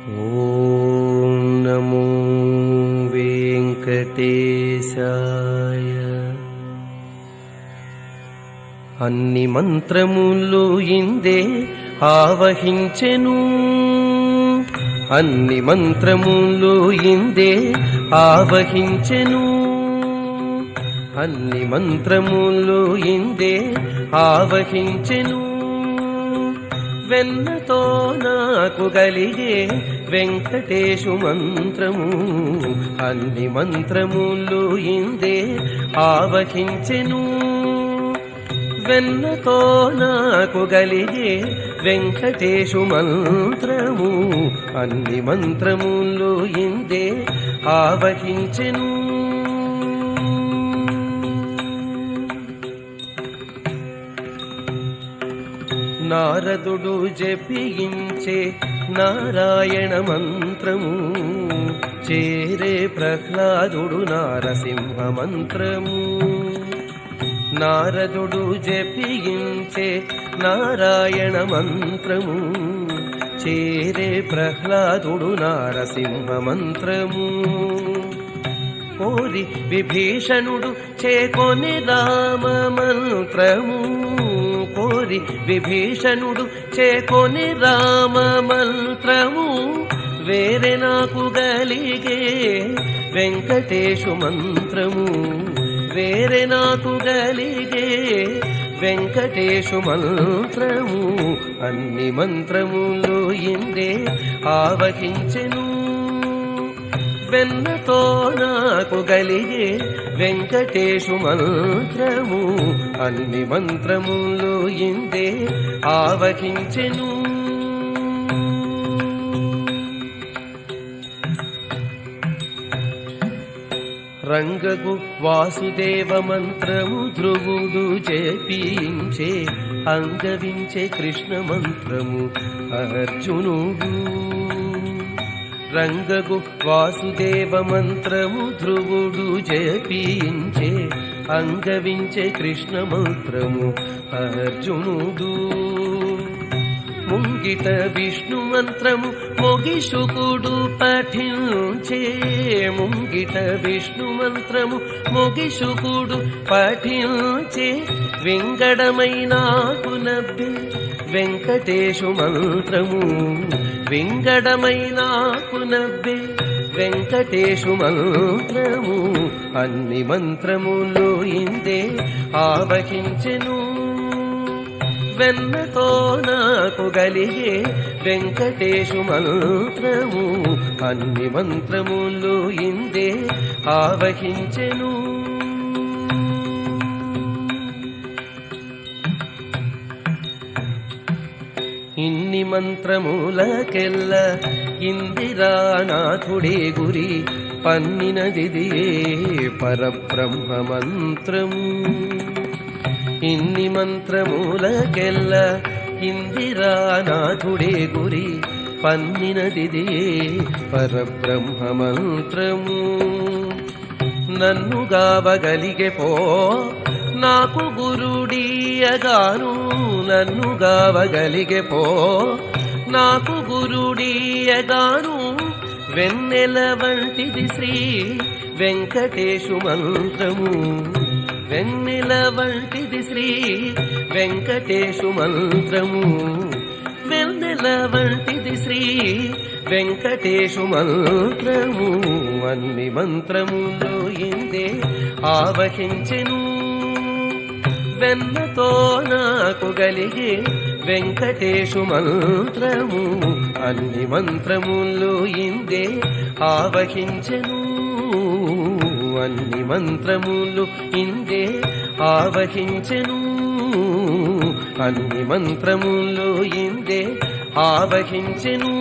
ఓం నమో వెంకటేశాయ. అన్ని మంత్రములు ఇందే ఆవహించెను, అన్ని మంత్రములు ఇందే ఆవహించెను, అన్ని మంత్రములు ఇందే ఆవహించెను. వెన్నతో నాకు గలిగే వెంకటేశు మంత్రము, అన్ని మంత్రములు ఇందే ఆవహించెను. వెన్నతో నాకు గలిగే వెంకటేశు మంత్రము, అన్ని మంత్రములు ఇందే ఆవహించెను. నారదుడు జపించే నారాయణ మంత్రము, చేరే ప్రహ్లాదుడు నారసింహ మంత్రము. నారదుడు జపించే నారాయణ మంత్రము, చేరే ప్రహ్లాదుడు నారసింహ మంత్రము. కోరి విభీషణుడు చేకొని రామ మంత్రము, కోరి విభీషణుడు చేకొని రామ మంత్రము. వేరే నాకు గలిగే వెంకటేశు మంత్రము, వేరే నాకు గలిగే వెంకటేశు మంత్రము, అన్ని మంత్రములు ఇందే ఆవహించెను. వెన్నతో నాకు గలిగే వెంకటేశు మంత్రము, అన్ని మంత్రములు ఇందే ఆవహించెను. రంగగు వాసుదేవ మంత్రము ధ్రువుడు జపించే, అంగవించే కృష్ణ మంత్రము అర్జునుడు. రంగగు వాసుదేవ మంత్రము ధ్రువుడు జపించే, అంగవించే కృష్ణ మంత్రము అర్జునుడు. ముంగిట విష్ణు మంత్రము మొగిషుకుడు పఠించే, ముంగిట విష్ణు మంత్రము మొగిషుకుడు పఠించే. వింగడమైనాకు నవ్వే వెంకటేశు మంత్రము, వింగడమైనాకు నవ్వే వెంకటేశు మంత్రము, అన్ని మంత్రములు ఇందే ఆవహించెను. వెన్నతో నాకు గలిగే వెంకటేశు మంత్రము, అన్ని మంత్రములు ఇందే ఆవహించెను. ఇన్ని మంత్రములకెల్ల ఇందిరానాథుడే గురి, పన్నినదిదియే పరబ్రహ్మ మంత్రము. ఇన్ని మంత్రములకెల్ల ఇందిరానాథుడే గురి, పన్నినదిదియే పరబ్రహ్మ మంత్రము. నన్ను గావగలిగే పో నాకు గురుడీయగాను, నన్ను గావగలిగే పో నాకు గురుడీయగాను. వెన్నెల వంటిది శ్రీ వెంకటేశు మంత్రము, వెన్నెల వంటిది శ్రీ వెంకటేశు మంత్రము, వెన్నెల వంటిది శ్రీ వెంకటేశు మంత్రము, అన్ని మంత్రములు ఇందే ఆవహించెను. వెన్నతో నాకు గలిగే వెంకటేశు మంత్రము, అన్ని మంత్రములు ఇందే ఆవహించెను, అన్ని మంత్రములు ఇందే ఆవహించెను, అన్ని మంత్రములు ఇందే ఆవహించెను.